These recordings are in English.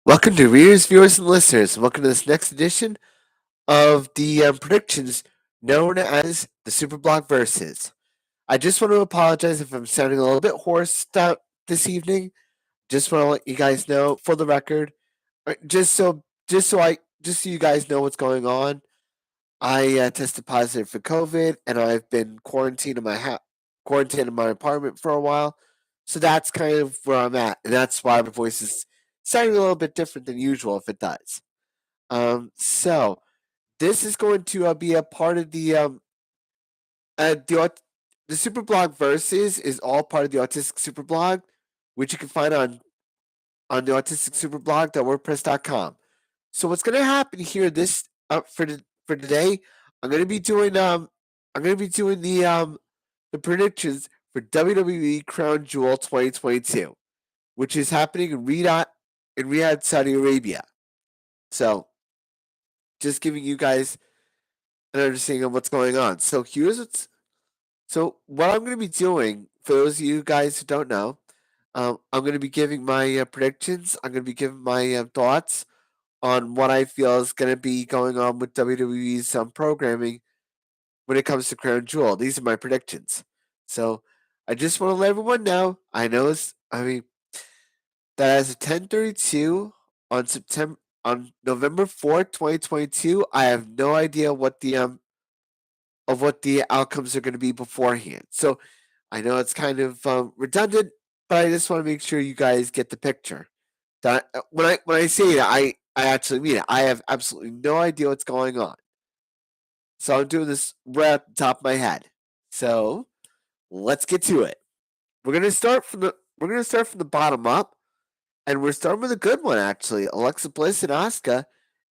Welcome to readers, viewers, and listeners. Welcome to this next edition of the predictions known as the SuperBlog Verses. I just want to apologize if I'm sounding a little bit hoarse this evening. Just want to let you guys know, for the record, just so you guys know what's going on. I tested positive for COVID, and I've been quarantined in my apartment for a while. So that's kind of where I'm at, and that's why my voice is sounding a little bit different than usual if it does. So this is going to be a part of the Superblog Versus is all part of the Autistic Superblog, which you can find on the Autistic Superblog.wordpress.com. So what's going to happen here for today? I'm going to be doing the predictions for WWE Crown Jewel 2022, which is happening in Riyadh, Saudi Arabia. So just giving you guys an understanding of what's going on. So what I'm going to be doing for those of you guys who don't know, I'm going to be giving my predictions. I'm going to be giving my thoughts on what I feel is going to be going on with WWE's programming when it comes to Crown Jewel. These are my predictions. So I just want to let everyone know. That as of 10:32 on November 4th, 2022, I have no idea what the outcomes are going to be beforehand. So I know it's kind of redundant, but I just want to make sure you guys get the picture. That when I say that, I actually mean it. I have absolutely no idea what's going on. So I'm doing this right at the top of my head. So let's get to it. We're gonna start from the bottom up, and we're starting with a good one actually. Alexa Bliss and Asuka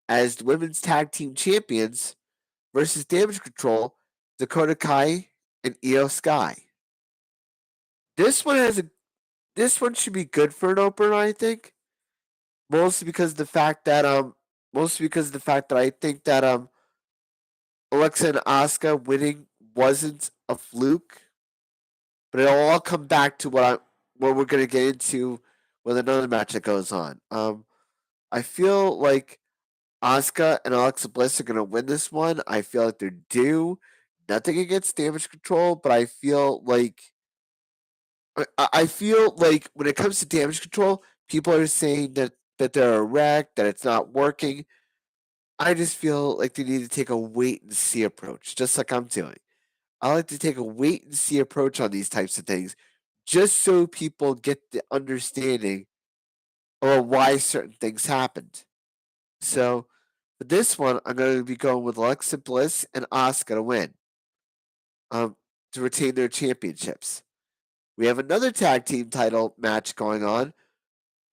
as the women's tag team champions versus Damage Control, Dakota Kai and Io Sky. This one has a this one should be good for an opener, I think. Mostly because of the fact that I think that Alexa and Asuka winning wasn't a fluke, but it'll all come back to what we're gonna get into with another match that goes on. I feel like Asuka and Alexa Bliss are gonna win this one. I feel like they're due. Nothing against Damage Control, but I feel like when it comes to Damage Control, people are saying that they're a wreck, that it's not working. I just feel like they need to take a wait and see approach, just like I'm doing. I like to take a wait and see approach on these types of things, just so people get the understanding of why certain things happened. So for this one, I'm going to be going with Alexa Bliss and Asuka to win, um, to retain their championships. We have another tag team title match going on.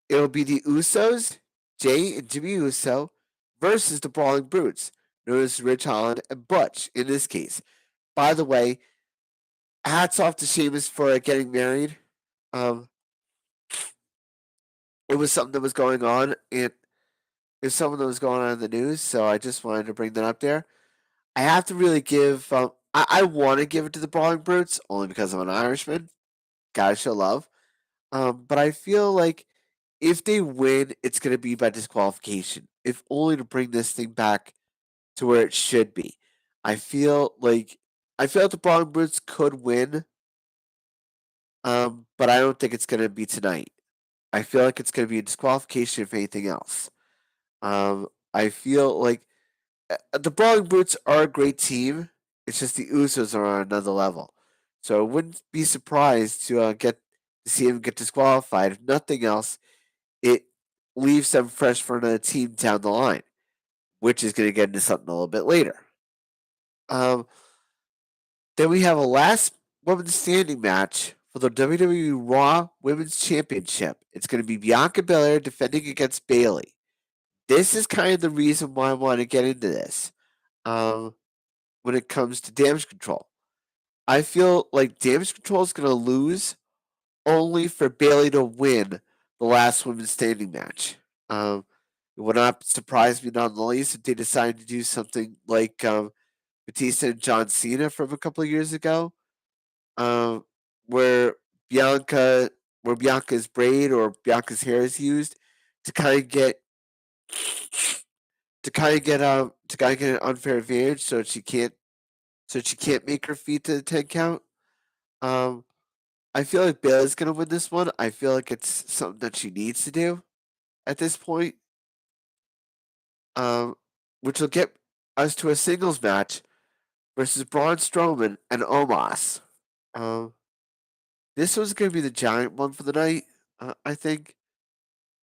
It'll be the Usos, Jay and Jimmy Uso, versus the Brawling Brutes, known as Rich Holland and Butch in this case. By the way, hats off to Sheamus for getting married. Um, it was something that was going on, and it's something that was going on in the news, so I just wanted to bring that up there. I have to really give. I want to give it to the Brawling Brutes only because I'm an Irishman. Gotta show love. But I feel like if they win, it's going to be by disqualification, if only to bring this thing back to where it should be. I feel like the Brawling Brutes could win, but I don't think it's going to be tonight. I feel like it's going to be a disqualification if anything else. I feel like the Brawling Brutes are a great team. It's just the Usos are on another level. So I wouldn't be surprised to see them get disqualified. If nothing else, it leaves them fresh for another team down the line, which is going to get into something a little bit later. Um, then we have a last women's standing match for the WWE Raw Women's Championship. It's going to be Bianca Belair defending against Bayley. This is kind of the reason why I want to get into this. When it comes to Damage Control, I feel like Damage Control is going to lose only for Bayley to win the last women's standing match. It would not surprise me none in the least if they decide to do something like Batista and John Cena from a couple of years ago, um, where Bianca's braid or Bianca's hair is used to kind of get get an unfair advantage so she can't make her feet to the 10 count. Um, I feel like Bayley's gonna win this one. I feel like it's something that she needs to do at this point. Um, which will get us to a singles match versus Braun Strowman and Omos. Um, this one's gonna be the giant one for the night. I think.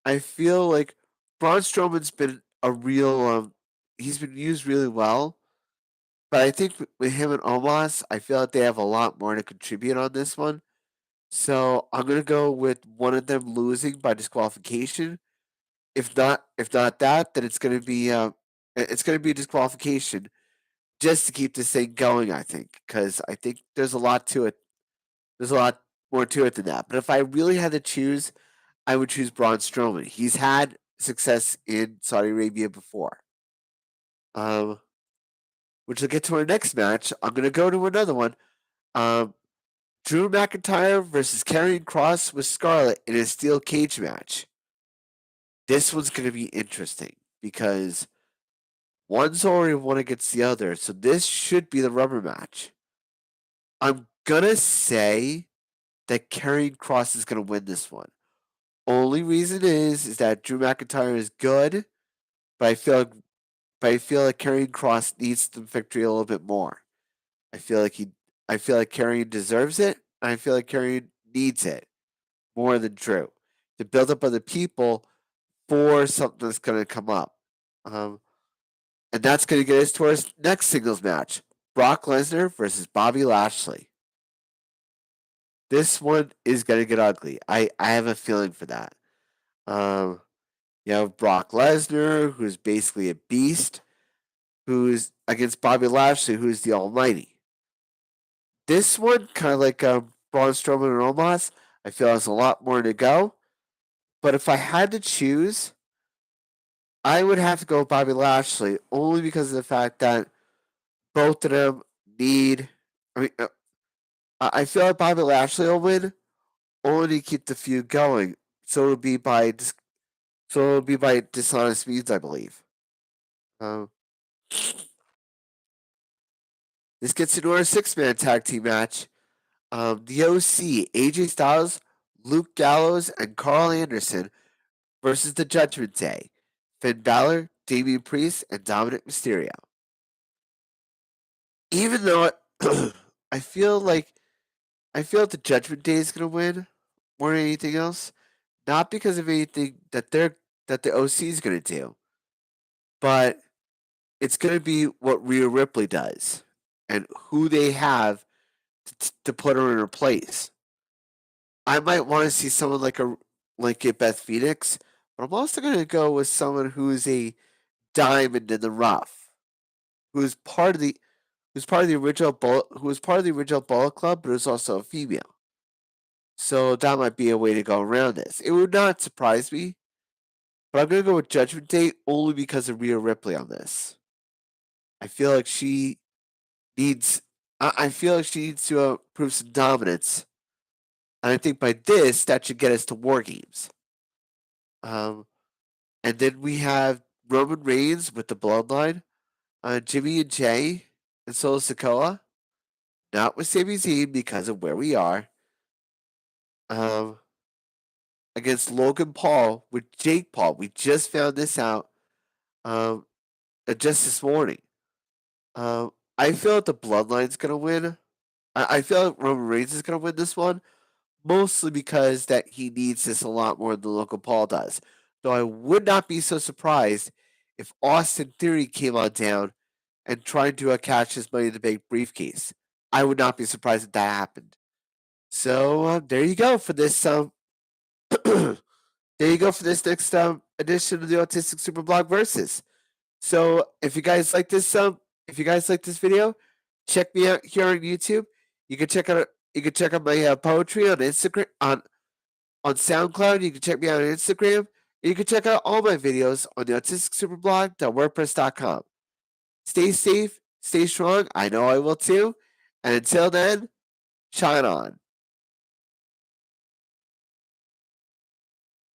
I feel like Braun Strowman's been a real. He's been used really well, but I think with him and Omos, I feel like they have a lot more to contribute on this one. So I'm gonna go with one of them losing by disqualification. If not that, then it's gonna be disqualification just to keep this thing going. I think because I think there's a lot to it. There's a lot more to it than that. But if I really had to choose, I would choose Braun Strowman. He's had success in Saudi Arabia before. Um, which will get to our next match. I'm gonna go to another one. Um, Drew McIntyre versus Karrion Kross with Scarlett in a steel cage match. This one's gonna be interesting because one's already won against the other, so this should be the rubber match. I'm gonna say that Karrion Kross is gonna win this one. Only reason is that Drew McIntyre is good, but I feel like Karrion Kross needs the victory a little bit more. I feel like Karrion deserves it, and I feel like Karrion needs it more than Drew to build up other people for something that's going to come up. Um, and that's going to get us to our next singles match: Brock Lesnar versus Bobby Lashley. This one is going to get ugly. I have a feeling for that. Um, you have Brock Lesnar, who's basically a beast, who's against Bobby Lashley, who's the Almighty. This one, kind of like Braun Strowman and Omos, I feel has a lot more to go. But if I had to choose, I would have to go with Bobby Lashley only because of the fact that both of them need. I mean, I feel like Bobby Lashley will win only to keep the feud going. So it'll be by dishonest means, I believe. Um, this gets into our 6-man tag team match. The OC, AJ Styles, Luke Gallows, and Carl Anderson versus the Judgment Day, Finn Balor, Damian Priest, and Dominic Mysterio. Even though I feel like the Judgment Day is going to win more than anything else, not because of anything that the OC is going to do, but it's going to be what Rhea Ripley does and who they have to put her in her place. I might want to see someone like a Beth Phoenix, but I'm also going to go with someone who's a diamond in the rough, who's part of the original Bullet Club, but is also a female. So that might be a way to go around this. It would not surprise me, but I'm going to go with Judgment Day only because of Rhea Ripley on this. I feel like she needs. I feel like she needs to prove some dominance, and I think by this that should get us to War Games. And then we have Roman Reigns with the Bloodline, Jimmy and Jay, and Solo Sikoa, not with Sami Zayn because of where we are. Against Logan Paul with Jake Paul. We just found this out just this morning. I feel like the Bloodline's gonna win. I feel like Roman Reigns is gonna win this one, mostly because that he needs this a lot more than Logan Paul does. Though I would not be so surprised if Austin Theory came on down and tried to catch his Money in the Bank briefcase. I would not be surprised if that happened. So there you go for this. There you go for this next edition of the Autistic SuperBlog Versus. So if you guys like this video, check me out here on YouTube. You can check out my poetry on Instagram on SoundCloud. You can check me out on Instagram. And you can check out all my videos on the autisticsuperblock.wordpress.com. Stay safe, stay strong. I know I will too. And until then, shine on.